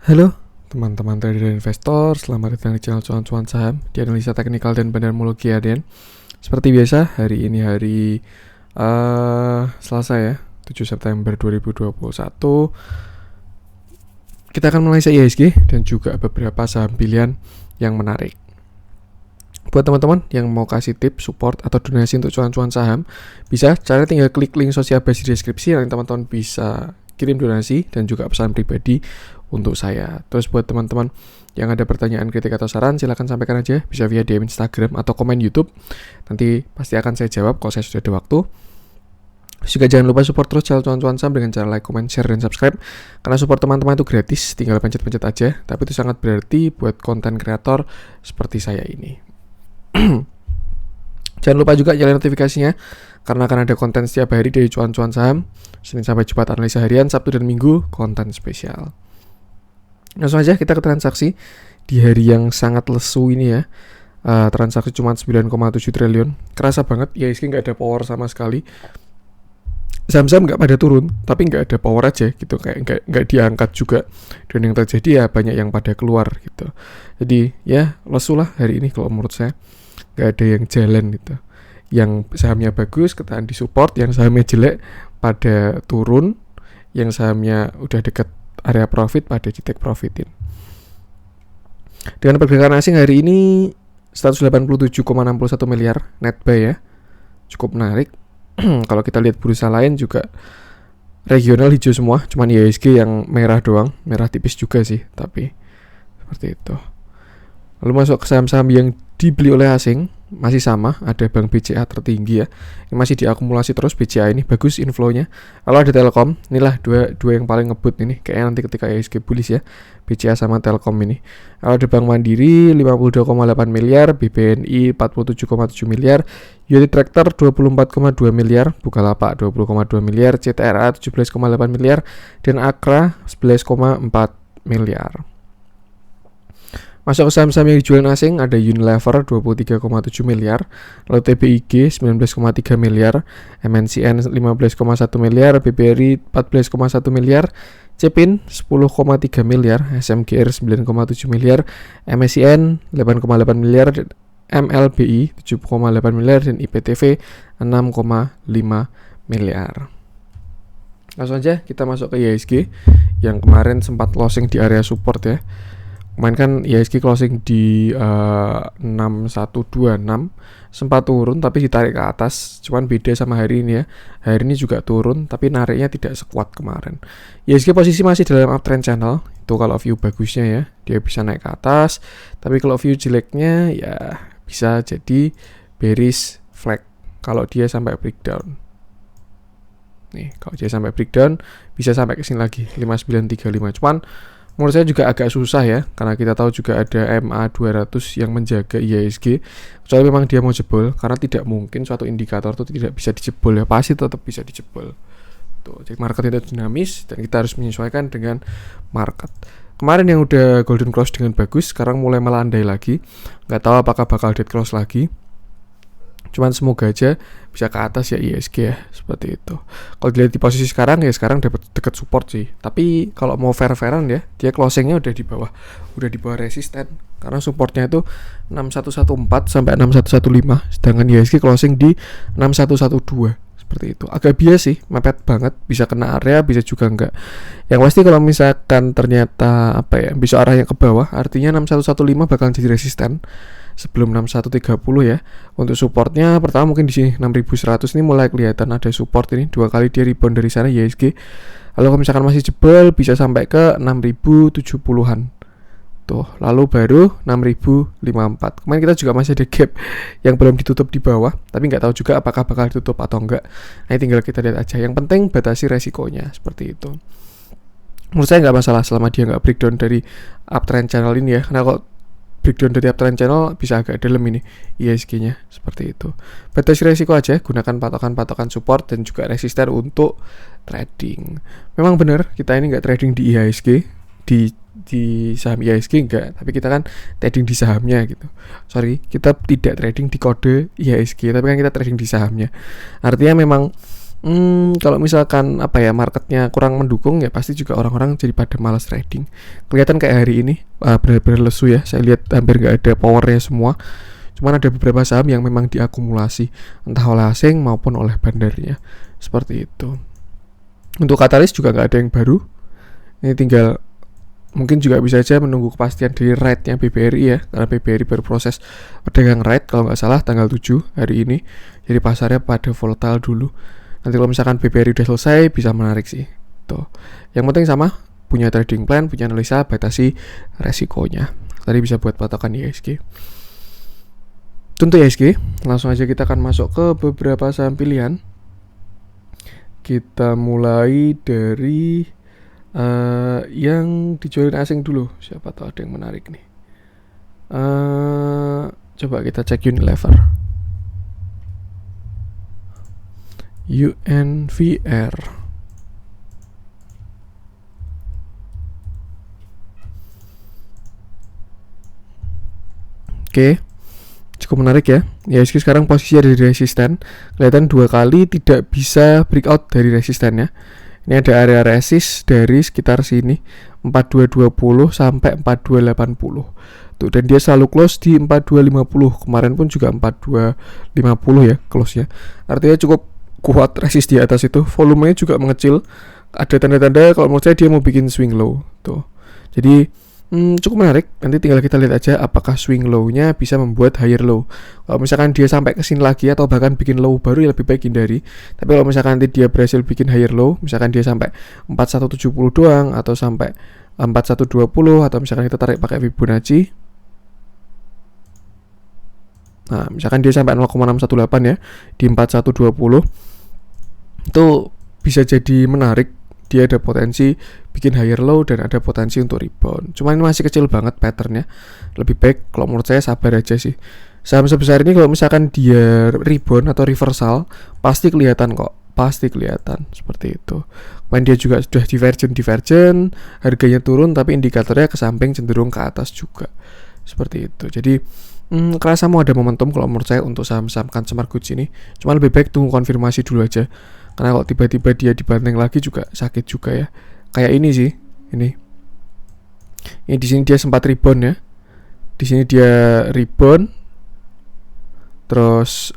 Halo teman-teman trader dan investor, selamat datang di channel cuan-cuan saham di analisa teknikal dan bandarmologi harian. Seperti biasa, hari ini hari Selasa ya, 7 September 2021. Kita akan menganalisa IHSG dan juga beberapa saham pilihan yang menarik. Buat teman-teman yang mau kasih tips, support, atau donasi untuk cuan-cuan saham, bisa caranya tinggal klik link sosial base di deskripsi, yang teman-teman bisa kirim donasi dan juga pesan pribadi untuk saya. Terus buat teman-teman yang ada pertanyaan, kritik, atau saran, silahkan sampaikan aja, bisa via DM Instagram atau komen YouTube. Nanti pasti akan saya jawab kalau saya sudah ada waktu. Juga jangan lupa support terus channel cuan-cuan saham dengan cara like, comment, share, dan subscribe. Karena support teman-teman itu gratis, tinggal pencet-pencet aja. Tapi itu sangat berarti buat konten kreator seperti saya ini. Jangan lupa juga nyalain notifikasinya, karena akan ada konten setiap hari dari cuan-cuan saham. Senin sampai Jumat analisa harian, Sabtu dan Minggu konten spesial. Langsung aja kita ke transaksi di hari yang sangat lesu ini ya. Transaksi cuma 9,7 triliun. Kerasa banget IHSG nggak ada power sama sekali. Saham-saham nggak pada turun, tapi nggak ada power aja gitu, kayak nggak diangkat juga. Dan yang terjadi ya banyak yang pada keluar gitu. Jadi ya lesu lah hari ini kalau menurut saya. Nggak ada yang jalan gitu. Yang sahamnya bagus ketahan di support, yang sahamnya jelek pada turun, yang sahamnya udah deket area profit pada di take profitin. Dengan pergerakan asing hari ini 187,61 miliar net buy ya, cukup menarik. Kalau kita lihat bursa lain juga regional hijau semua, cuman IHSG yang merah doang, merah tipis juga sih, tapi seperti itu. Lalu masuk ke saham-saham yang dibeli oleh asing, masih sama, ada Bank BCA tertinggi ya. Ini masih diakumulasi terus BCA ini, bagus inflow-nya. Lalu ada Telkom, inilah dua yang paling ngebut ini, kayaknya nanti ketika IHSG bullish ya, BCA sama Telkom ini. Lalu ada Bank Mandiri 52,8 miliar, BBNI 47,7 miliar, Unit Tractor 24,2 miliar, Bukalapak 20,2 miliar, CTRA 17,8 miliar, dan Akra 11,4 miliar. Masuk ke saham-saham yang dijual asing, ada Unilever 23,7 miliar, lalu TBIG 19,3 miliar, MNCN 15,1 miliar, BBRI 14,1 miliar, Cepin 10,3 miliar, SMGR 9,7 miliar, MSCN 8,8 miliar, MLBI 7,8 miliar, dan IPTV 6,5 miliar. Langsung aja kita masuk ke IHSG yang kemarin sempat closing di area support ya. Kemarin kan IHSG closing di 6126, sempat turun tapi ditarik ke atas. Cuman beda sama hari ini ya. Hari ini juga turun tapi nariknya tidak sekuat kemarin. IHSG posisi masih dalam uptrend channel. Itu kalau view bagusnya ya, dia bisa naik ke atas. Tapi kalau view jeleknya ya bisa jadi bearish flag kalau dia sampai breakdown. Nih, kalau dia sampai breakdown bisa sampai ke sini lagi 5935. Cuman menurut saya juga agak susah ya, karena kita tahu juga ada MA200 yang menjaga IHSG. Kecuali memang dia mau jebol, karena tidak mungkin suatu indikator itu tidak bisa dijebol ya, pasti tetap bisa dijebol. Tuh, jadi market itu dinamis dan kita harus menyesuaikan dengan market. Kemarin yang udah golden cross dengan bagus, sekarang mulai melandai lagi. Nggak tahu apakah bakal dead cross lagi. Cuman semoga aja bisa ke atas ya IHSG ya, seperti itu. Kalau dilihat di posisi sekarang ya, sekarang dapat dekat support sih. Tapi kalau mau fair-fairan ya, dia closingnya udah di bawah resisten. Karena supportnya itu 6114 sampai 6115, sedangkan IHSG closing di 6112. Seperti itu. Agak bias sih, mepet banget, bisa kena area, bisa juga enggak. Yang pasti kalau misalkan ternyata bisa arahnya ke bawah, artinya 6115 bakal jadi resisten sebelum 6130 ya. Untuk supportnya pertama mungkin di sini 6100 ini mulai kelihatan ada support ini, dua kali dia rebound dari sana IHSG. Lalu kalau misalkan masih jebol bisa sampai ke 6070-an. Tuh, lalu baru 6054. Kemarin kita juga masih ada gap yang belum ditutup di bawah, tapi nggak tahu juga apakah bakal ditutup atau enggak. Nah, tinggal kita lihat aja. Yang penting batasi resikonya seperti itu. Menurut saya nggak masalah selama dia nggak breakdown dari uptrend channel ini ya. Karena kalau breakdown dari uptrend channel bisa agak dalam ini IHSG-nya seperti itu. Batasi resiko aja, gunakan patokan-patokan support dan juga resisten untuk trading. Memang benar kita ini nggak trading di IHSG, di saham IHSG enggak, tapi kita kan trading di sahamnya gitu. Kita tidak trading di kode IHSG, tapi kan kita trading di sahamnya. Artinya memang Kalau misalkan apa ya, marketnya kurang mendukung ya pasti juga orang-orang jadi pada malas trading. Kelihatan kayak hari ini benar-benar lesu ya. Saya lihat hampir nggak ada powernya semua. Cuman ada beberapa saham yang memang diakumulasi entah oleh asing maupun oleh bandarnya. Seperti itu. Untuk katalis juga nggak ada yang baru. Ini tinggal mungkin juga bisa aja menunggu kepastian dari rate-nya BBRI ya, karena BBRI baru proses pedagang rate kalau nggak salah tanggal 7 hari ini. Jadi pasarnya pada volatile dulu. Nanti kalau misalkan BBRI udah selesai bisa menarik sih. Tuh. Yang penting sama, punya trading plan, punya analisa, batasi resikonya. Tadi bisa buat patokan IHSG. Untuk IHSG, langsung aja kita akan masuk ke beberapa saham pilihan. Kita mulai dari yang dijualin asing dulu. Siapa tahu ada yang menarik nih. Coba kita cek Unilever. UNVR. Oke. Cukup menarik ya. IHSG sekarang posisi ada di resisten. Kelihatan 2 kali tidak bisa breakout dari resistennya. Ini ada area resist dari sekitar sini 4220 sampai 4280. Tuh, dan dia selalu close di 4250. Kemarin pun juga 4250 ya close-nya. Artinya cukup kuat resist di atas itu. Volumenya juga mengecil. Ada tanda-tanda kalau menurut saya dia mau bikin swing low tuh. Jadi cukup menarik. Nanti tinggal kita lihat aja apakah swing low-nya bisa membuat higher low. Kalau misalkan dia sampai ke sini lagi atau bahkan bikin low baru ya lebih baik hindari. Tapi kalau misalkan nanti dia berhasil bikin higher low, misalkan dia sampai 4170 doang atau sampai 4120 atau misalkan kita tarik pakai Fibonacci. Nah, misalkan dia sampai 0,618 ya di 4120. Itu bisa jadi menarik. Dia ada potensi bikin higher low dan ada potensi untuk rebound. Cuma ini masih kecil banget patternnya. Lebih baik kalau menurut saya sabar aja sih. Saham sebesar ini kalau misalkan dia rebound atau reversal pasti kelihatan kok. Pasti kelihatan seperti itu. Kemudian dia juga sudah divergent, harganya turun tapi indikatornya ke samping cenderung ke atas juga. Seperti itu. Jadi kerasa mau ada momentum kalau menurut saya untuk saham-saham consumer goods ini. Cuma lebih baik tunggu konfirmasi dulu aja. Karena kalau tiba-tiba dia dibanding lagi juga sakit juga ya. Kayak ini sih, ini di sini dia sempat rebound ya. Di sini dia rebound, terus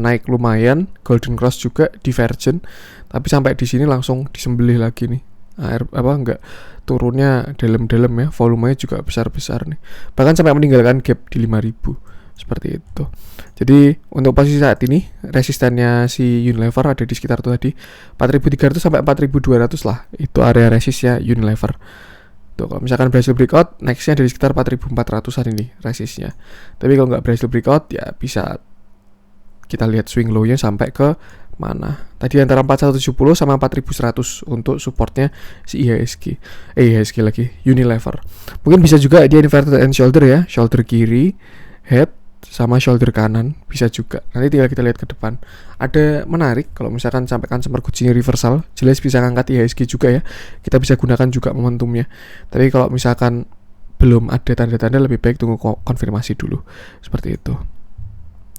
naik lumayan, golden cross juga, divergent. Tapi sampai di sini langsung disembelih lagi nih. Enggak turunnya dalam-dalam ya, volumenya juga besar-besar nih. Bahkan sampai meninggalkan gap di 5000. Seperti itu. Jadi untuk posisi saat ini resistannya si Unilever ada di sekitar tuh tadi 4300 sampai 4200 lah. Itu area resistnya Unilever. Tuh kalau misalkan berhasil breakout, nextnya dari sekitar 4400an ini resistnya. Tapi kalau nggak berhasil breakout ya bisa kita lihat swing low-nya sampai ke mana. Tadi antara 4170 sama 4100 untuk supportnya si IHSG. IHSG lagi, Unilever. Mungkin bisa juga dia inverted and shoulder ya, shoulder kiri, head sama shoulder kanan bisa juga. Nanti tinggal kita lihat ke depan. Ada menarik kalau misalkan sampai consumer goods ini reversal, jelas bisa ngangkat IHSG juga ya. Kita bisa gunakan juga momentumnya. Tapi kalau misalkan belum ada tanda-tanda lebih baik tunggu konfirmasi dulu. Seperti itu.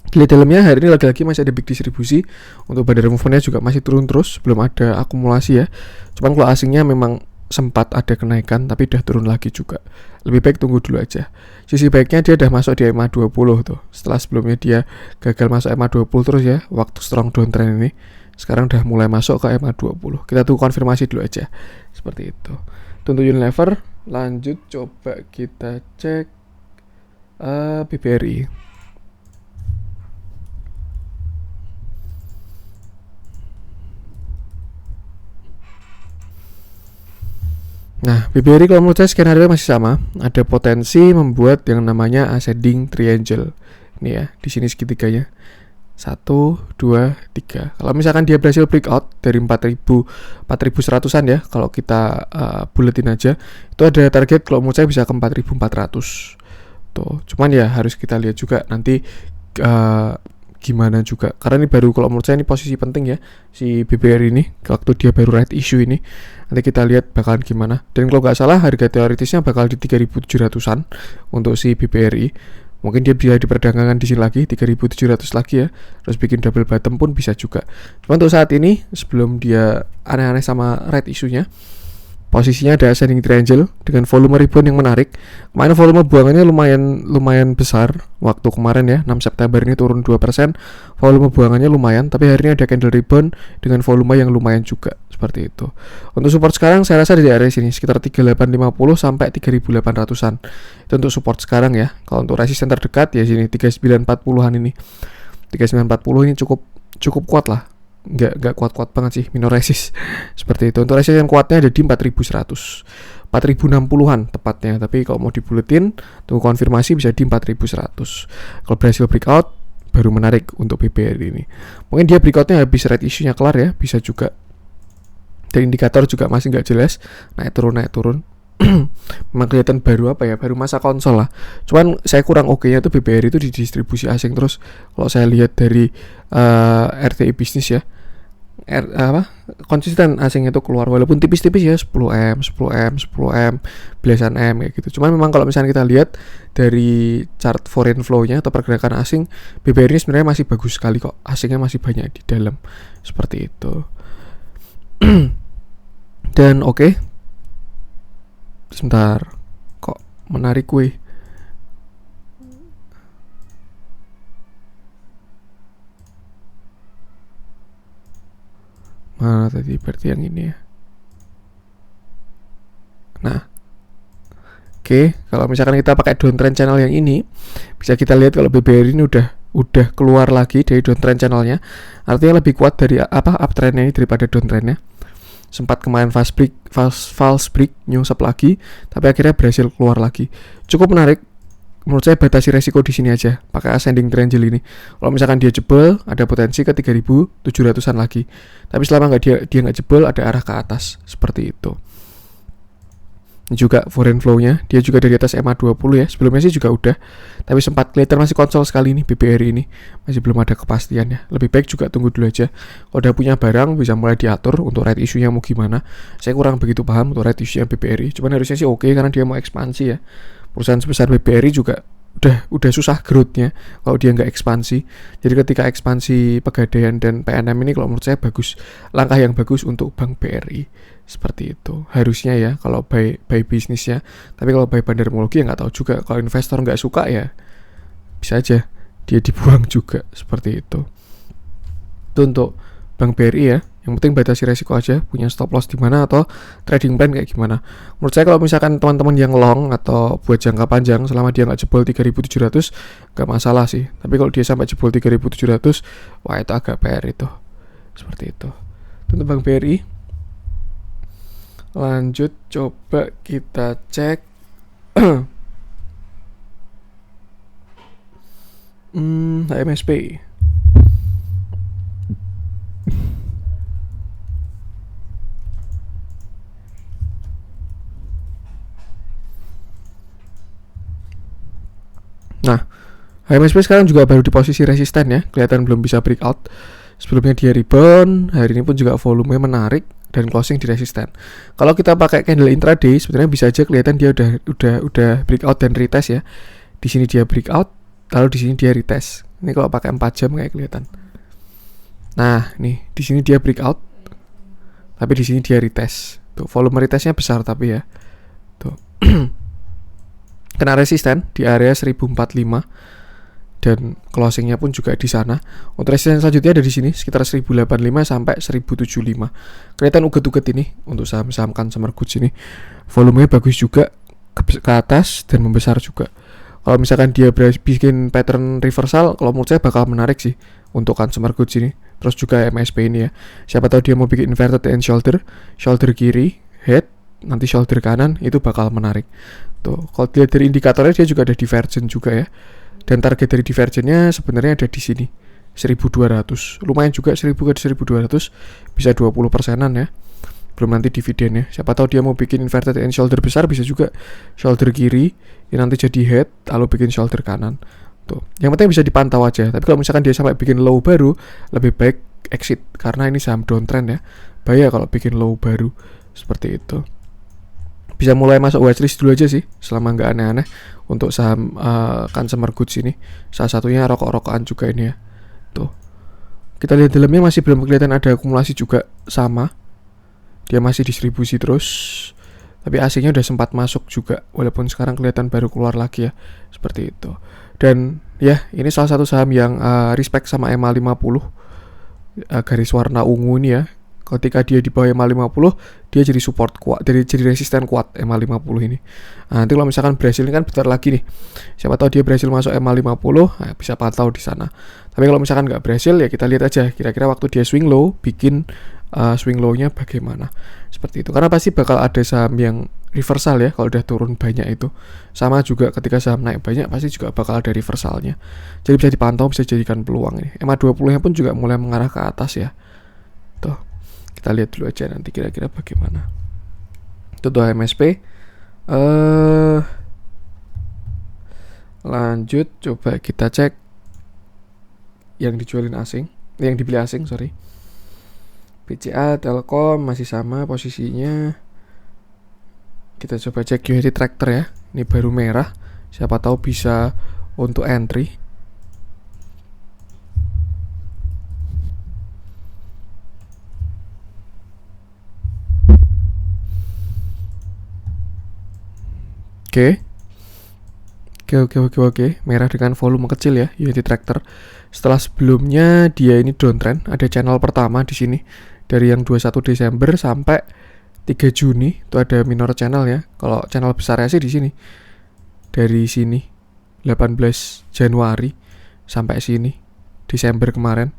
Di dalamnya hari ini lagi-lagi masih ada big distribusi. Untuk bandar movementnya juga masih turun terus, belum ada akumulasi ya. Cuman kalau asingnya memang sempat ada kenaikan tapi udah turun lagi juga. Lebih baik tunggu dulu aja. Sisi baiknya dia udah masuk di EMA 20 tuh. Setelah sebelumnya dia gagal masuk EMA 20 terus ya, waktu strong downtrend ini. Sekarang udah mulai masuk ke EMA 20. Kita tunggu konfirmasi dulu aja. Seperti itu. Untuk Unilever, lanjut coba kita cek BBRI. Nah, BBRI kalau menurut saya skenario masih sama. Ada potensi membuat yang namanya ascending triangle. Ini ya, di sini segitiganya. 1, 2, 3. Kalau misalkan dia berhasil breakout dari 4100-an ya, kalau kita buletin aja, itu ada target kalau menurut saya bisa ke 4400. Tuh, cuman ya harus kita lihat juga nanti gimana juga. Karena ini baru kalau menurut saya ini posisi penting ya si BBRI ini waktu dia baru right issue ini. Nanti kita lihat bakalan gimana. Dan kalau nggak salah harga teoritisnya bakal di 3700-an untuk si BBRI. Mungkin dia bisa diperdagangkan di sini lagi 3.700 lagi ya, terus bikin double bottom pun bisa juga. Cuma untuk saat ini sebelum dia aneh-aneh sama red isunya, posisinya ada ascending triangle dengan volume rebound yang menarik. Kemarin volume buangannya lumayan besar waktu kemarin ya, 6 September ini turun 2%. Volume buangannya lumayan, tapi hari ini ada candle rebound dengan volume yang lumayan juga, seperti itu. Untuk support sekarang saya rasa di area sini sekitar 3850 sampai 3800-an. Itu untuk support sekarang ya. Kalau untuk resisten terdekat ya sini 3940-an ini. 3940 ini cukup kuat lah. Nggak kuat-kuat banget sih, minor resist seperti itu. Untuk resist yang kuatnya ada di 4100, 4060-an tepatnya, tapi kalau mau dibuletin tunggu konfirmasi bisa di 4100. Kalau berhasil breakout baru menarik untuk BBRI ini. Mungkin dia breakoutnya habis red issue-nya kelar ya, bisa juga. Dan indikator juga masih nggak jelas, naik turun. Memang kelihatan baru baru masa konsol lah. Cuman saya kurang oke-nya tuh BBRI itu di distribusi asing terus. Kalau saya lihat dari RTI bisnis ya, konsisten asing itu keluar walaupun tipis-tipis ya, 10M, belasan M kayak gitu. Cuman memang kalau misalnya kita lihat dari chart foreign flow-nya atau pergerakan asing, BBRI ini sebenarnya masih bagus sekali kok. Asingnya masih banyak di dalam. Seperti itu. Dan oke. Sebentar, kok menarik gue. Mana tadi, berarti yang ini ya. Nah, oke, kalau misalkan kita pakai downtrend channel yang ini, bisa kita lihat kalau BBRI ini udah keluar lagi dari downtrend channelnya. Artinya lebih kuat dari uptrendnya ini daripada downtrendnya. Sempat kemarin false break nyungsep lagi, tapi akhirnya berhasil keluar lagi. Cukup menarik. Menurut saya batasi resiko di sini aja, pakai ascending triangle ini. Kalau misalkan dia jebol, ada potensi ke 3.700-an lagi. Tapi selama dia nggak jebol, ada arah ke atas seperti itu. Ini juga foreign flow-nya, dia juga dari atas MA20 ya. Sebelumnya sih juga udah, tapi sempat kelihatan masih konsol sekali nih BBRI ini. Masih belum ada kepastiannya. Lebih baik juga tunggu dulu aja. Kalau udah punya barang bisa mulai diatur untuk red issue-nya mau gimana. Saya kurang begitu paham untuk red issue-nya BBRI. Cuman harusnya sih oke karena dia mau ekspansi ya. Perusahaan sebesar BBRI juga udah susah growth-nya kalau dia nggak ekspansi. Jadi ketika ekspansi Pegadaian dan PNM ini kalau menurut saya bagus, langkah yang bagus untuk Bank BRI seperti itu harusnya ya kalau by bisnisnya. Tapi kalau by bandarmologi ya nggak tahu juga. Kalau investor nggak suka ya bisa aja dia dibuang juga seperti itu. Itu untuk Bank BRI ya. Yang penting batasi resiko aja, punya stop loss di mana atau trading plan kayak gimana. Menurut saya kalau misalkan teman-teman yang long atau buat jangka panjang selama dia nggak jebol 3.700 nggak masalah sih. Tapi kalau dia sampai jebol 3.700, wah itu agak PR itu. Seperti itu. Untuk Bank BRI. Lanjut coba kita cek HMSP. Nah, HMSP sekarang juga baru di posisi resisten ya, kelihatan belum bisa breakout. Sebelumnya dia rebound, hari ini pun juga volumenya menarik dan closing di resisten. Kalau kita pakai candle intraday, sebenarnya bisa aja kelihatan dia udah breakout dan retest ya. Di sini dia breakout, lalu di sini dia retest. Ini kalau pakai 4 jam kayak kelihatan. Nah, nih di sini dia breakout, tapi di sini dia retest. Tuh, volume retestnya besar tapi ya. Tuh. Kena resisten di area 1045 dan closingnya pun juga di sana. Untuk resisten selanjutnya ada di sini sekitar 1085 sampai 1075. Kelihatan uget-uget ini untuk saham-saham Consumer Goods ini. Volumenya bagus juga ke atas dan membesar juga. Kalau misalkan dia bikin pattern reversal, kalau menurut saya bakal menarik sih untuk Consumer Goods ini. Terus juga MSP ini ya. Siapa tahu dia mau bikin inverted and shoulder kiri, head, nanti shoulder kanan, itu bakal menarik. Tuh, kalau dilihat dari indikatornya dia juga ada divergent juga ya. Dan target dari divergennya sebenarnya ada di sini 1200. Lumayan juga 1000 ke 1200, bisa 20%-an ya. Belum nanti dividennya. Siapa tahu dia mau bikin inverted and shoulder besar, bisa juga shoulder kiri, yang nanti jadi head lalu bikin shoulder kanan. Tuh. Yang penting bisa dipantau aja. Tapi kalau misalkan dia sampai bikin low baru, lebih baik exit karena ini saham downtrend ya. Bahaya kalau bikin low baru seperti itu. bisa mulai masuk watchlist dulu aja sih selama nggak aneh-aneh untuk saham consumer goods ini. Salah satunya rokok-rokokan juga ini ya. Tuh. Kita lihat dalamnya masih belum kelihatan ada akumulasi juga, sama. Dia masih distribusi terus. Tapi AC-nya udah sempat masuk juga walaupun sekarang kelihatan baru keluar lagi ya. Seperti itu. Dan ya, ini salah satu saham yang respect sama MA50 garis warna ungu ini ya. Ketika dia di bawah MA50, dia jadi support kuat, jadi resisten kuat MA50 ini. Nah, nanti kalau misalkan berhasil, ini kan bentar lagi nih. Siapa tahu dia berhasil masuk MA50, nah bisa pantau di sana. Tapi kalau misalkan nggak berhasil, ya kita lihat aja kira-kira waktu dia swing low, bikin swing low-nya bagaimana. Seperti itu. Karena pasti bakal ada saham yang reversal ya kalau udah turun banyak itu. Sama juga ketika saham naik banyak, pasti juga bakal ada reversalnya. Jadi bisa dipantau, bisa jadikan peluang ini. MA20-nya pun juga mulai mengarah ke atas ya. Tuh. Kita lihat dulu aja nanti kira-kira bagaimana. Itu tuh MSP. Lanjut, coba kita cek yang dijualin asing, yang dibeli asing, sorry. BCA, Telkom masih sama posisinya. Kita coba cek Unity Tractor ya. Ini baru merah. Siapa tahu bisa untuk entry. Oke. Merah dengan volume kecil ya, Unity Tractor. Setelah sebelumnya dia ini downtrend, ada channel pertama di sini dari yang 21 Desember sampai 3 Juni itu ada minor channel ya. Kalau channel besarnya sih di sini. Dari sini 18 Januari sampai sini Desember kemarin.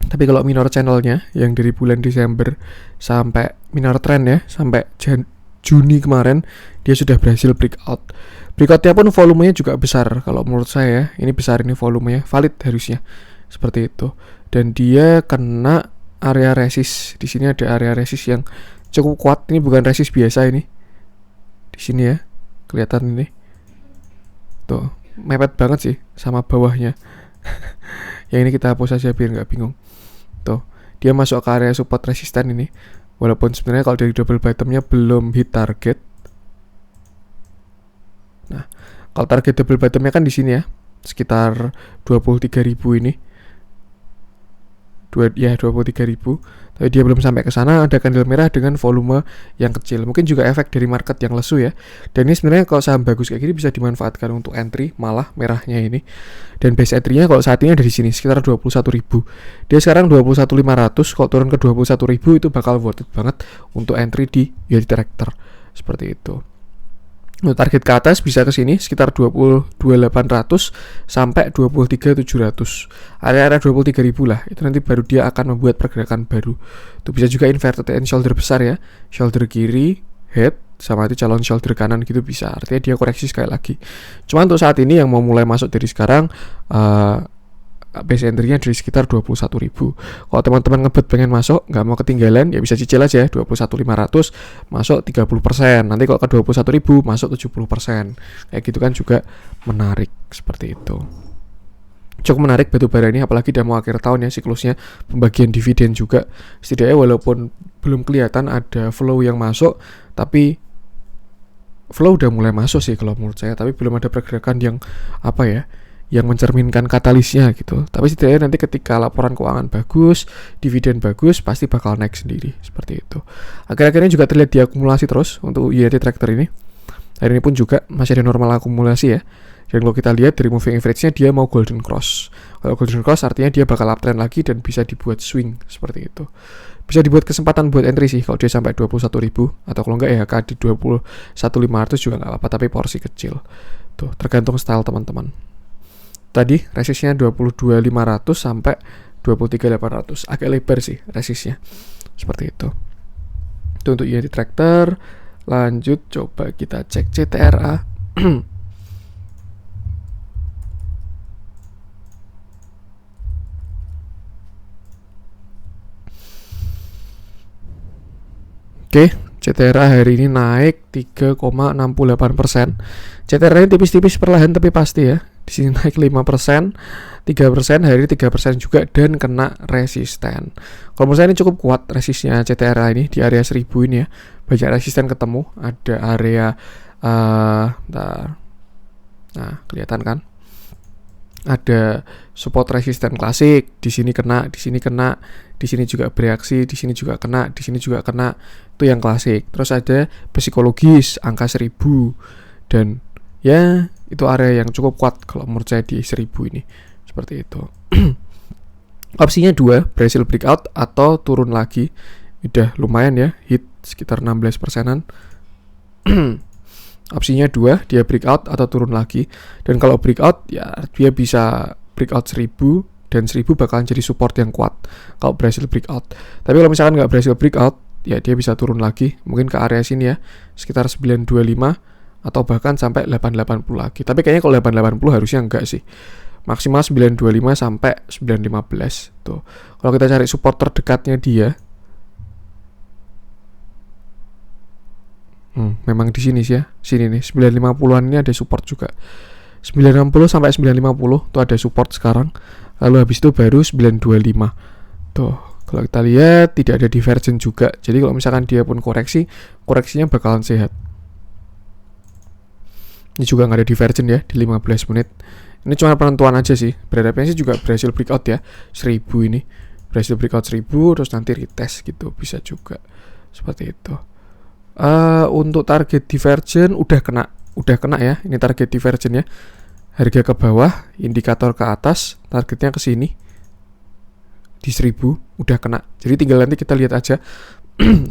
Tapi kalau minor channelnya yang dari bulan Desember sampai minor trend ya, sampai Juni kemarin dia sudah berhasil breakout. Breakoutnya pun volumenya juga besar. Kalau menurut saya ini besar, ini volumenya valid harusnya seperti itu. Dan dia kena area resist. Di sini ada area resist yang cukup kuat. Ini bukan resist biasa ini. Di sini ya kelihatan ini. Tuh mepet banget sih sama bawahnya. Yang ini kita hapus aja biar nggak bingung. Tuh dia masuk ke area support resisten ini. Walaupun sebenarnya kalau dari double bottomnya belum hit target. Nah, kalau target double bottomnya kan di sini ya, sekitar 23.000 ini. 23.000. Tapi dia belum sampai ke sana, ada candle merah dengan volume yang kecil. Mungkin juga efek dari market yang lesu ya. Dan ini sebenarnya kalau saham bagus kayak gini bisa dimanfaatkan untuk entry, malah merahnya ini. Dan base entry-nya kalau saat ini ada di sini sekitar 21.000. Dia sekarang 21.500, kalau turun ke 21.000 itu bakal worth it banget untuk entry di Unity Tractor. Seperti itu. Untuk target ke atas bisa ke sini sekitar 22.800 sampai 23.700. Area-area 23.000 lah. Itu nanti baru dia akan membuat pergerakan baru. Itu bisa juga inverted and shoulder besar ya. Shoulder kiri, head, sama itu calon shoulder kanan gitu bisa. Artinya dia koreksi sekali lagi. Cuma untuk saat ini yang mau mulai masuk dari sekarang base entry-nya dari sekitar 21.000. Kalau teman-teman ngebet pengen masuk, nggak mau ketinggalan, ya bisa cicil aja 21.500 masuk 30%. Nanti kalau ke 21.000 masuk 70%. Kayak gitu kan juga menarik seperti itu. Cukup menarik batubara ini, apalagi udah mau akhir tahun ya siklusnya, pembagian dividen juga. Setidaknya walaupun belum kelihatan ada flow yang masuk, tapi flow udah mulai masuk sih kalau menurut saya, tapi belum ada pergerakan yang apa ya, yang mencerminkan katalisnya gitu. Tapi setidaknya nanti ketika laporan keuangan bagus, dividen bagus, pasti bakal naik sendiri seperti itu. Akhir-akhir ini juga terlihat diakumulasi terus untuk Unity Tractor ini. Hari ini pun juga masih ada normal akumulasi ya. Dan kalau kita lihat dari moving average-nya dia mau golden cross. Kalau golden cross artinya dia bakal uptrend lagi dan bisa dibuat swing seperti itu. Bisa dibuat kesempatan buat entry sih kalau dia sampai 21.000, atau kalau enggak ya di 21.500 juga enggak apa-apa, tapi porsi kecil. Tuh, tergantung style teman-teman. Tadi resistnya 22.500 sampai 23.800. Agak lebar sih resistnya. Seperti itu. Itu untuk Unity Tractor. Lanjut coba kita cek CTRA. Oke, CTRA hari ini naik 3,68%. CTRA ini tipis-tipis perlahan tapi pasti ya. Di sini naik 5%, 3%, hari ini 3% juga dan kena resisten. Kalau menurut saya ini cukup kuat resistnya CTRA ini di area 1000 ini ya. banyak resisten ketemu, ada area bentar. Nah, kelihatan kan? Ada support resisten klasik, di sini kena, di sini kena, di sini juga bereaksi, di sini juga kena, di sini juga kena. Itu yang klasik. Terus ada psikologis angka 1000 dan ya itu area yang cukup kuat kalau menurut saya di 1000 ini. Seperti itu. Opsinya 2, berhasil breakout atau turun lagi. Udah lumayan ya, hit sekitar 16%-an. Opsinya 2, dia breakout atau turun lagi. Dan kalau breakout, ya dia bisa breakout 1000 dan 1000 bakalan jadi support yang kuat kalau berhasil breakout. Tapi kalau misalkan nggak berhasil breakout, ya dia bisa turun lagi, mungkin ke area sini ya, sekitar 925 atau bahkan sampai 880 lagi. Tapi kayaknya kalau 880 harusnya enggak sih. Maksimal 925 sampai 915 tuh. Kalau kita cari support terdekatnya dia, memang di sini sih ya. Sini nih, 950-an ini ada support juga. 960 sampai 950 tuh ada support sekarang. Lalu habis itu baru 925. Tuh, kalau kita lihat tidak ada divergent juga. Jadi kalau misalkan dia pun koreksi, koreksinya bakalan sehat. Ini juga nggak ada divergent ya di 15 menit. Ini cuma penentuan aja sih. Berharapnya sih juga berhasil breakout ya. 1000 ini. Berhasil breakout 1000 terus nanti retest gitu, bisa juga. Seperti itu. Untuk target divergent udah kena ya. Ini target divergent ya. Harga ke bawah, indikator ke atas, targetnya ke sini. Di 1000 udah kena. Jadi tinggal nanti kita lihat aja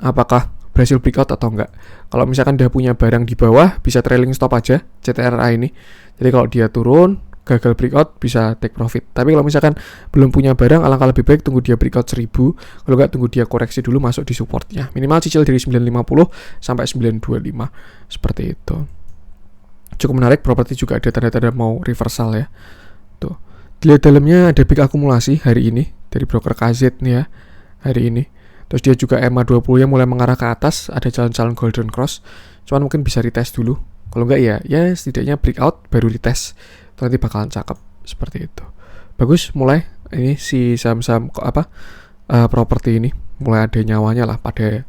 apakah berhasil breakout atau enggak. Kalau misalkan dia punya barang di bawah, bisa trailing stop aja CTRA ini. Jadi kalau dia turun, gagal breakout, bisa take profit. Tapi kalau misalkan belum punya barang, alangkah lebih baik tunggu dia breakout 1000. Kalau enggak, tunggu dia koreksi dulu masuk di supportnya. Minimal cicil dari 950 sampai 925. Seperti itu. Cukup menarik, properti juga ada tanda-tanda mau reversal ya. Tuh. Dilihat dalamnya ada big akumulasi hari ini dari broker KZ nih ya. Hari ini. Terus dia juga MA20 yang mulai mengarah ke atas, ada jalan-jalan golden cross. Cuman mungkin bisa retest dulu. Kalau enggak ya setidaknya breakout baru retest. Itu nanti bakalan cakep seperti itu. Bagus, mulai ini si saham-saham properti ini mulai ada nyawanya lah pada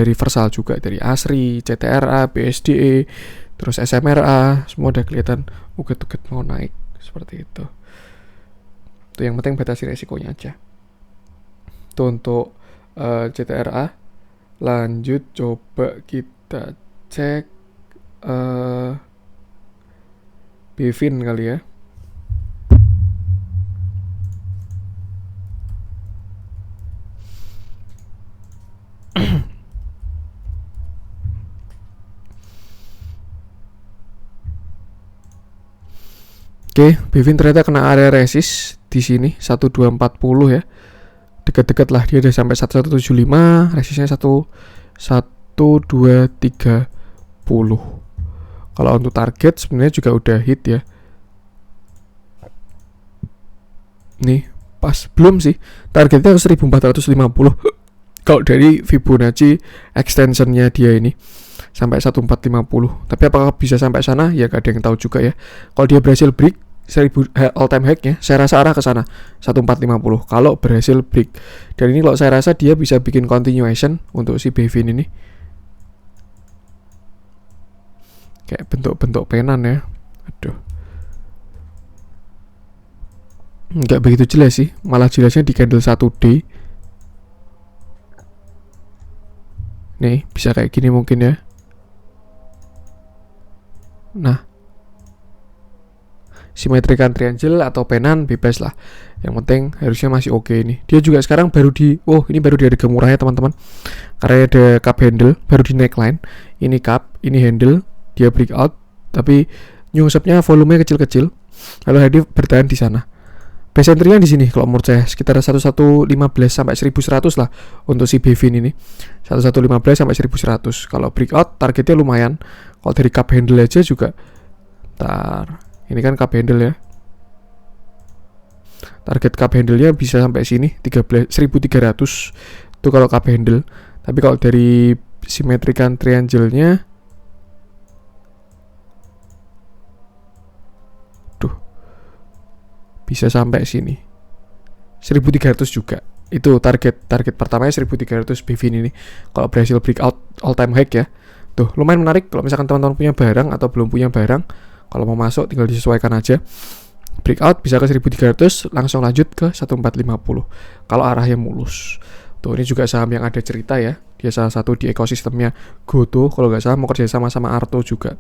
reversal juga dari ASRI, CTRA, BSDE, terus SMRA, semua udah kelihatan uget-uget mau naik seperti itu. Itu yang penting batasi resikonya aja. Itu untuk CTRA. Lanjut coba kita cek Bevin kali ya. Oke, Bevin ternyata kena area resist di sini 1240 ya. Dekat-dekat lah, dia udah sampai 1175, resistnya 1230. Kalau untuk target sebenarnya juga udah hit ya. Nih, pas belum sih. Targetnya 1450. Kalau dari Fibonacci extensionnya dia ini sampai 1450. Tapi apakah bisa sampai sana? Ya gak ada yang tahu juga ya. Kalau dia berhasil break 1000 all time high-nya, saya rasa arah ke sana 1450 kalau berhasil break. Dan ini kalau saya rasa dia bisa bikin continuation untuk si Bevin ini. Kayak bentuk-bentuk penan ya. Aduh. Nggak begitu jelas sih. Malah jelasnya di candle 1D. Nih, bisa kayak gini mungkin ya. Nah, simetrikan triangle atau penan bebas lah. Yang penting harusnya masih oke ini. Dia juga sekarang baru ini baru di harga murah ya teman-teman. Karena ada cup handle, baru di neckline. Ini cup, ini handle, dia breakout, tapi nyungsepnya volumenya kecil-kecil. Lalu Hadi bertahan di sana. Base entry-nya di sini kalau menurut saya sekitar 1115 sampai 1100 lah untuk si Bevin ini. 1115 sampai 1100. Kalau breakout targetnya lumayan. Kalau dari cup handle aja juga. Ini kan cup handle ya. Target cup handle-nya bisa sampai sini 13 1300. Itu kalau cup handle. Tapi kalau dari simetrikan triangle-nya bisa sampai sini 1300 juga. itu target pertamanya 1300 BV ini. Kalau berhasil breakout all time high ya. Tuh, lumayan menarik kalau misalkan teman-teman punya barang atau belum punya barang. Kalau mau masuk tinggal disesuaikan aja. Breakout bisa ke 1300, langsung lanjut ke 1450 kalau arahnya mulus. Tuh, ini juga saham yang ada cerita ya. Dia salah satu di ekosistemnya Goto, kalau nggak salah mau kerja sama Arto juga.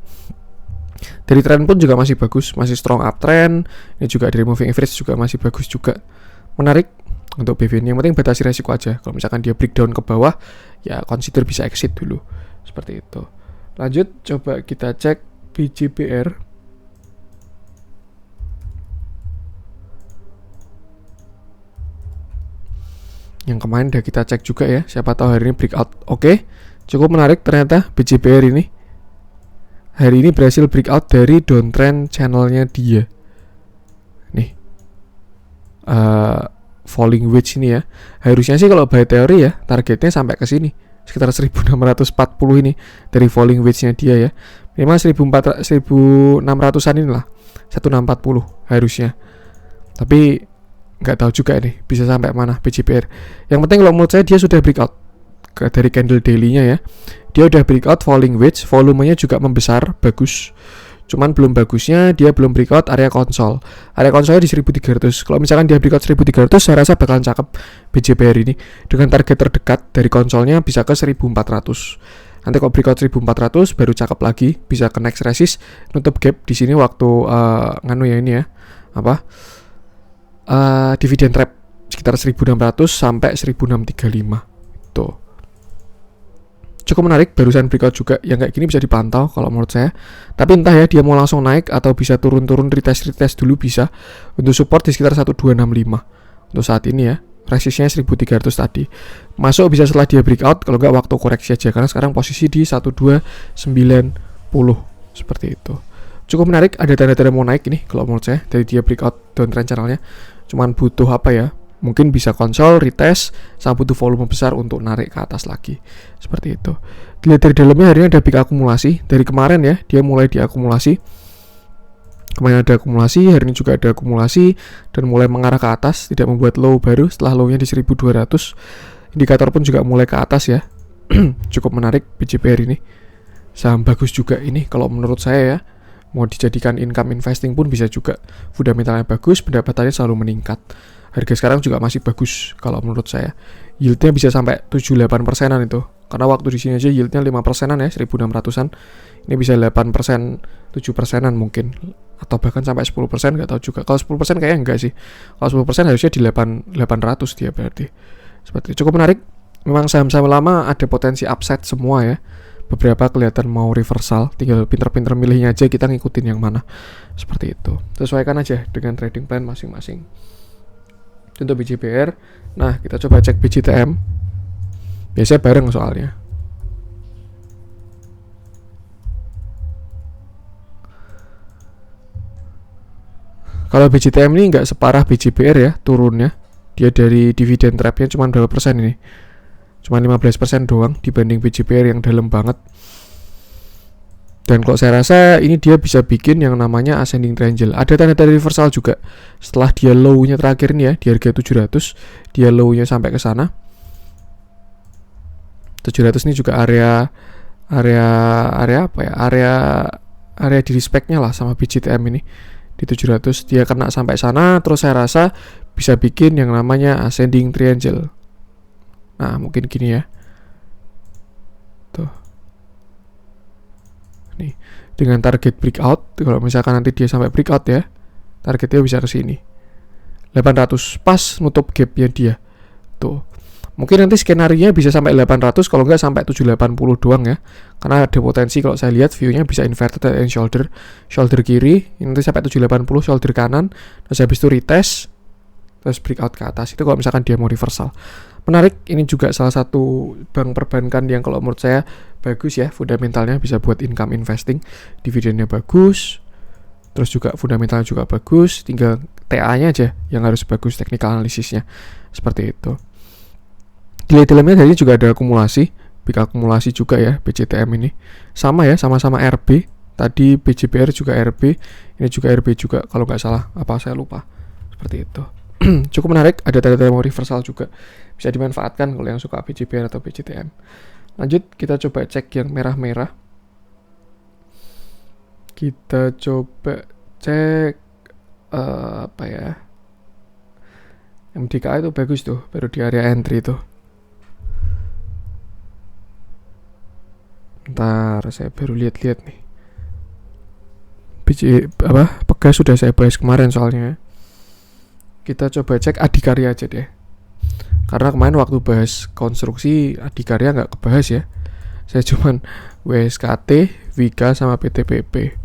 Dari tren pun juga masih bagus, masih strong uptrend. Ini juga dari moving average juga masih bagus juga. Menarik untuk BV ini. Yang penting batasi resiko aja. Kalau misalkan dia breakdown ke bawah, ya consider bisa exit dulu. Seperti itu. Lanjut, coba kita cek BJBR. Yang kemarin udah kita cek juga ya, siapa tahu hari ini breakout. Oke, cukup menarik ternyata BJBR ini. Hari ini berhasil breakout dari downtrend channelnya dia. Nih, falling wedge ini ya. Harusnya sih kalau by teori ya, targetnya sampai ke sini, sekitar 1640 ini dari falling wedge-nya dia ya. Minimal 1600-an inilah, 1640 harusnya. Tapi nggak tahu juga nih bisa sampai mana BJBR. Yang penting kalau menurut saya dia sudah breakout dari candle daily-nya ya. Dia udah breakout falling wedge, volumenya juga membesar, bagus. Cuman belum bagusnya dia belum breakout area konsol. Area konsolnya di 1300. Kalau misalkan dia breakout 1300, saya rasa bakalan cakep BJBR ini. Dengan target terdekat dari konsolnya bisa ke 1400. Nanti kalau breakout 1400 baru cakep lagi, bisa ke next resist, nutup gap di sini waktu nganu ya ini ya. Dividend trap sekitar 1600 sampai 1635. Tuh. Cukup menarik, barusan breakout juga. Yang kayak gini bisa dipantau kalau menurut saya. Tapi entah ya dia mau langsung naik atau bisa turun-turun retest dulu bisa. Untuk support di sekitar 1265 untuk saat ini ya. Resistnya 1300 tadi. Masuk bisa setelah dia breakout, kalau nggak waktu koreksi aja karena sekarang posisi di 1290 seperti itu. Cukup menarik, ada tanda-tanda mau naik ini kalau menurut saya dari dia breakout downtrend channelnya. Cuman butuh apa ya? Mungkin bisa konsol, retest, sama butuh volume besar untuk narik ke atas lagi. Seperti itu. Dilihat dari dalamnya hari ini ada big akumulasi. Dari kemarin ya, dia mulai diakumulasi. Kemarin ada akumulasi, hari ini juga ada akumulasi. Dan mulai mengarah ke atas, tidak membuat low baru setelah low-nya di 1200. Indikator pun juga mulai ke atas ya. Cukup menarik BJBR ini. Saham bagus juga ini kalau menurut saya ya. Mau dijadikan income investing pun bisa juga. Fundamentalnya bagus, pendapatannya selalu meningkat. Harga sekarang juga masih bagus kalau menurut saya. Yieldnya bisa sampai 7-8%an itu. Karena waktu di sini aja yieldnya 5%an ya, 1600-an. Ini bisa 8%, 7%an mungkin. Atau bahkan sampai 10%, nggak tahu juga. Kalau 10% kayaknya enggak sih. Kalau 10% harusnya di 800 dia berarti. Seperti itu. Cukup menarik. Memang saham-saham lama ada potensi upside semua ya. Beberapa kelihatan mau reversal, tinggal pinter-pinter milihnya aja, kita ngikutin yang mana. Seperti itu. Sesuaikan aja dengan trading plan masing-masing. Untuk BJBR, nah kita coba cek BJTM. Biasanya bareng soalnya. Kalau BJTM ini nggak separah BJBR ya turunnya. Dia dari dividend trapnya cuma berapa persen ini? Cuma 15% doang dibanding BJBR yang dalam banget. Dan kalau saya rasa ini dia bisa bikin yang namanya ascending triangle. Ada tanda-tanda reversal juga. Setelah dia low-nya terakhir nih ya, di harga 700, dia low-nya sampai ke sana. 700 ini juga area apa ya? Area di respect-nya lah sama BJTM ini. Di 700 dia kena sampai sana, terus saya rasa bisa bikin yang namanya ascending triangle. Nah, mungkin gini ya. Tuh. Nih, dengan target breakout, kalau misalkan nanti dia sampai breakout ya, targetnya bisa ke sini. 800 pas nutup gapnya dia. Tuh. Mungkin nanti skenario-nya bisa sampai 800, kalau nggak sampai 780 doang ya. Karena ada potensi kalau saya lihat view-nya bisa inverted and shoulder kiri, nanti sampai 780 shoulder kanan, terus habis itu retest, terus breakout ke atas. Itu kalau misalkan dia mau reversal. Menarik, ini juga salah satu bank perbankan yang kalau menurut saya bagus ya, fundamentalnya bisa buat income investing, dividennya bagus, terus juga fundamentalnya juga bagus, tinggal TA-nya aja yang harus bagus, technical analisisnya, seperti itu. Di dalamnya tadi juga ada akumulasi, big akumulasi juga ya, BJTM ini, sama ya, sama-sama RB, tadi BJBR juga RB, ini juga RB juga, kalau nggak salah, apa saya lupa, seperti itu. Cukup menarik, ada tanda-tanda mau reversal juga. Bisa dimanfaatkan kalau yang suka BJBR atau BJTM. Lanjut, kita coba cek yang merah-merah. Kita coba cek apa ya? MDKA itu bagus tuh, baru di area entry tuh. Ntar saya baru lihat-lihat nih. Pegas sudah saya bahas kemarin soalnya. Kita coba cek Adikarya aja deh. Karena kemarin waktu bahas konstruksi Adikarya nggak kebahas ya. Saya cuman WSKT, Wika sama PTPP.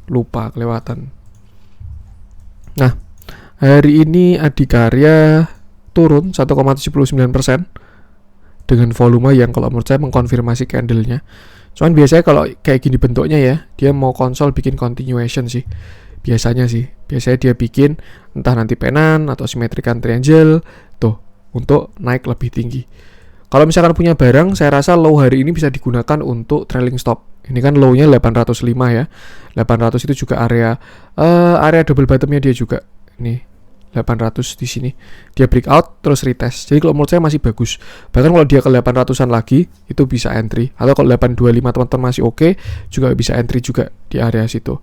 Lupa, kelewatan. Nah, hari ini Adikarya turun 1,79% dengan volume yang kalau menurut saya mengkonfirmasi candle-nya. Cuman biasanya kalau kayak gini bentuknya ya, dia mau konsol bikin continuation sih. Biasanya dia bikin entah nanti penan atau symmetrical triangle tuh untuk naik lebih tinggi. Kalau misalkan punya barang, saya rasa low hari ini bisa digunakan untuk trailing stop. Ini kan low-nya 805 ya. 800 itu juga area double bottom-nya dia juga. Nih 800 di sini. Dia breakout terus retest. Jadi kalau menurut saya masih bagus. Bahkan kalau dia ke 800-an lagi itu bisa entry. Atau kalau 825 teman-teman masih oke, juga bisa entry juga di area situ.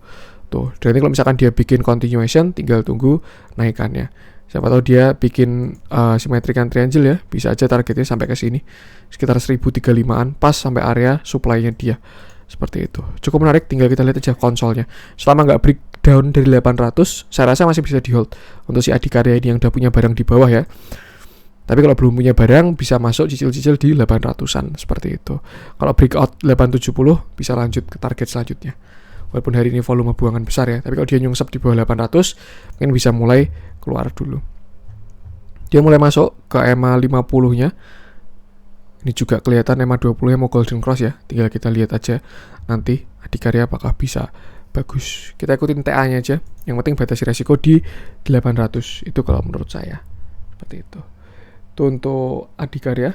Tuh, dan ini kalau misalkan dia bikin continuation, tinggal tunggu naikannya. Siapa tahu dia bikin symmetrical triangle ya, bisa aja targetnya sampai ke sini. Sekitar 1035-an pas sampai area supply-nya dia. Seperti itu. Cukup menarik, tinggal kita lihat aja konsolnya. Selama nggak breakdown dari 800, saya rasa masih bisa di hold untuk si Adikarya ini yang udah punya barang di bawah ya. Tapi kalau belum punya barang, bisa masuk cicil-cicil di 800-an, seperti itu. Kalau breakout 870, bisa lanjut ke target selanjutnya. Walaupun hari ini volume buangan besar ya, tapi kalau dia nyungsep di bawah 800, mungkin bisa mulai keluar dulu. Dia mulai masuk ke EMA 50-nya. Ini juga kelihatan EMA 20-nya mau golden cross ya. Tinggal kita lihat aja nanti Adikarya apakah bisa bagus. Kita ikutin TA-nya aja. Yang penting batasi resiko di 800. Itu kalau menurut saya. Seperti itu. Itu untuk Adikarya.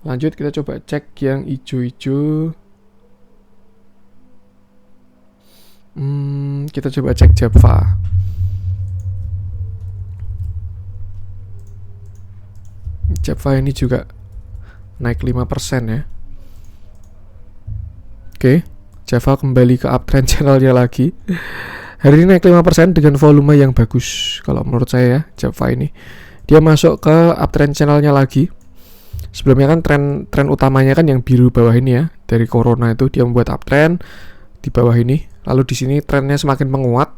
Lanjut kita coba cek yang hijau-hijau. Kita coba cek Java. Java ini juga naik 5% ya. Oke, Java kembali ke uptrend channelnya lagi. Hari ini naik 5% dengan volume yang bagus. Kalau menurut saya ya, Java ini dia masuk ke uptrend channelnya lagi. Sebelumnya kan tren utamanya kan yang biru bawah ini ya. Dari Corona itu dia membuat uptrend di bawah ini. Lalu di sini trennya semakin menguat,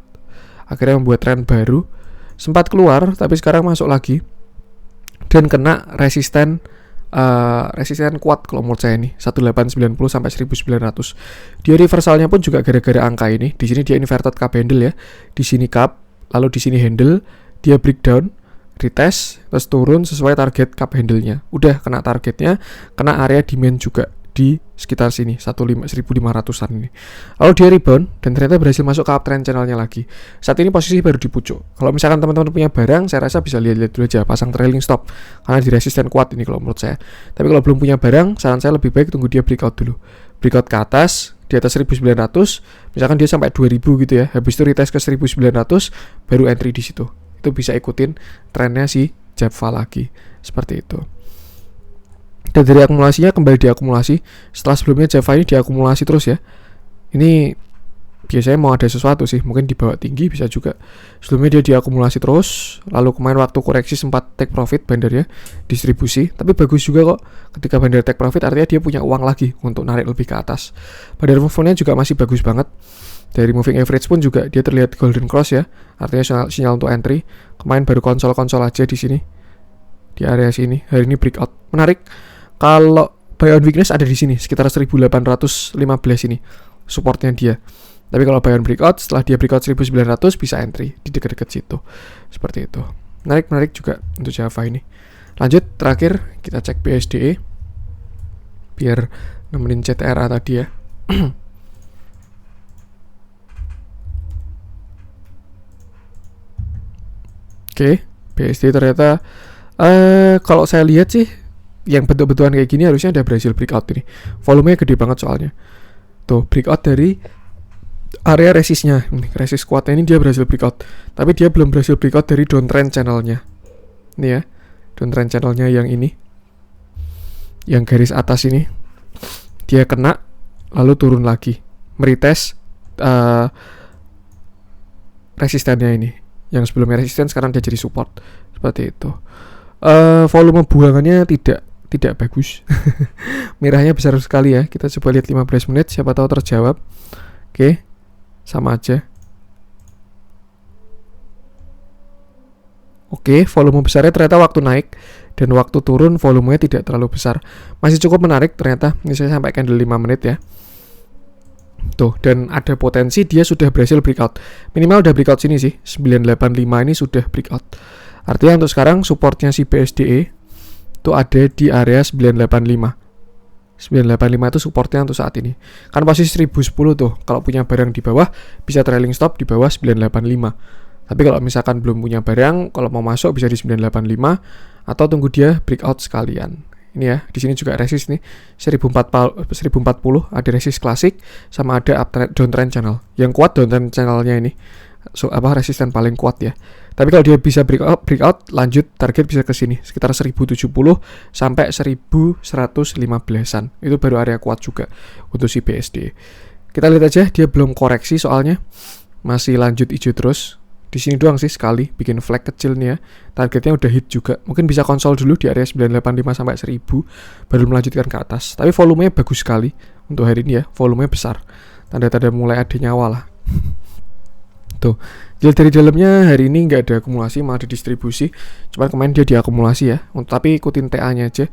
akhirnya membuat tren baru. Sempat keluar, tapi sekarang masuk lagi dan kena resisten kuat kalau menurut saya ini 1890 sampai 1900. Dia reversalnya pun juga gara-gara angka ini. Di sini dia inverted cup handle ya. Di sini cup, lalu di sini handle, dia breakdown, retest, terus turun sesuai target cup handle-nya. Udah kena targetnya, kena area demand juga di sekitar sini 1500-an ini. Lalu dia rebound dan ternyata berhasil masuk ke uptrend channelnya lagi. Saat ini posisi baru di pucuk. Kalau misalkan teman-teman punya barang, saya rasa bisa lihat-lihat dulu aja, pasang trailing stop karena di resisten kuat ini kalau menurut saya. Tapi kalau belum punya barang, saran saya lebih baik tunggu dia breakout dulu. Breakout ke atas, di atas 1900, misalkan dia sampai 2000 gitu ya. Habis itu retest ke 1900 baru entry di situ. Itu bisa ikutin trennya si Java lagi. Seperti itu. Dan dari akumulasinya kembali diakumulasi. Setelah sebelumnya Java ini diakumulasi terus ya. Ini biasanya mau ada sesuatu sih. Mungkin dibawa tinggi bisa juga. Sebelumnya dia diakumulasi terus. Lalu kemarin waktu koreksi sempat take profit bandarnya, distribusi. Tapi bagus juga kok. Ketika bandar take profit artinya dia punya uang lagi untuk narik lebih ke atas. Bandar movement-nya juga masih bagus banget. Dari moving average pun juga dia terlihat golden cross ya. Artinya sinyal untuk entry. Kemarin baru konsol-konsol aja di sini. Di area sini. Hari ini breakout. Menarik. Kalau buy on weakness ada di sini sekitar 1815 ini supportnya dia. Tapi kalau buy on breakout, setelah dia breakout 1900 bisa entry di dekat-dekat situ. Seperti itu. Menarik juga untuk Java ini. Lanjut terakhir kita cek BSDE biar nemenin CTRA tadi ya. Oke, BSDE ternyata kalau saya lihat sih yang bentuk-bentukan kayak gini harusnya udah berhasil breakout ini. Volumenya gede banget soalnya. Tuh, breakout dari area resistnya. Resist kuatnya ini dia berhasil breakout. Tapi dia belum berhasil breakout dari downtrend channelnya. Ini ya, downtrend channelnya yang ini, yang garis atas ini, dia kena lalu turun lagi, meretest resistennya ini, yang sebelumnya resisten sekarang dia jadi support seperti itu. Volume buangannya tidak bagus. Merahnya besar sekali ya. Kita coba lihat 15 menit, siapa tahu terjawab. Oke, sama aja. Oke, volume besarnya ternyata waktu naik, dan waktu turun volumenya tidak terlalu besar. Masih cukup menarik ternyata. Ini saya sampai candle 5 menit ya. Tuh, dan ada potensi dia sudah berhasil breakout. Minimal udah breakout sini sih. 985 ini sudah breakout. Artinya untuk sekarang supportnya si BSDE itu ada di area 985. 985 itu supportnya untuk saat ini. Kan posisi 1010 tuh. Kalau punya barang di bawah bisa trailing stop di bawah 985. Tapi kalau misalkan belum punya barang, kalau mau masuk bisa di 985 atau tunggu dia breakout sekalian. Ini ya, di sini juga resist nih 1040 ada resist klasik sama ada downtrend channel. Yang kuat downtrend channelnya ini. Resisten paling kuat ya. Tapi kalau dia bisa breakout lanjut target bisa ke sini sekitar 1070 sampai 1115-an. Itu baru area kuat juga untuk si BSD. Kita lihat aja, dia belum koreksi soalnya. Masih lanjut hijau terus. Di sini doang sih sekali bikin flag kecil nih ya. Targetnya udah hit juga. Mungkin bisa konsol dulu di area 985 sampai 1000 baru melanjutkan ke atas. Tapi volumenya bagus sekali untuk hari ini ya. Volumenya besar. Tanda-tanda mulai ada nyawa lah. Tuh. Jadi dari dalamnya hari ini nggak ada akumulasi, malah ada distribusi. Cuman kemarin dia diakumulasi ya. Tapi ikutin TA-nya aja.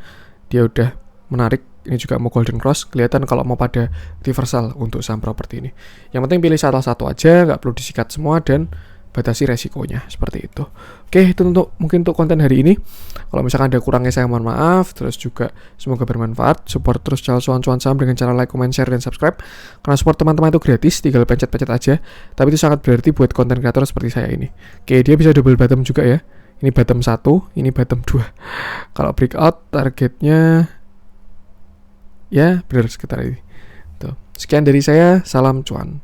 Dia udah menarik. Ini juga mau golden cross. Kelihatan kalau mau pada reversal untuk saham properti ini. Yang penting pilih salah satu aja, nggak perlu disikat semua dan batasi resikonya seperti itu. Oke, itu mungkin untuk konten hari ini. Kalau misalkan ada kurangnya saya mohon maaf. Terus juga semoga bermanfaat. Support terus channel cuan saham dengan cara like, comment, share, dan subscribe. Karena support teman-teman itu gratis, tinggal pencet-pencet aja. Tapi itu sangat berarti buat konten kreator seperti saya ini. Oke, dia bisa double bottom juga ya. Ini bottom 1, ini bottom 2. Kalau breakout targetnya ya benar sekitar ini. Tuh. Sekian dari saya, salam cuan.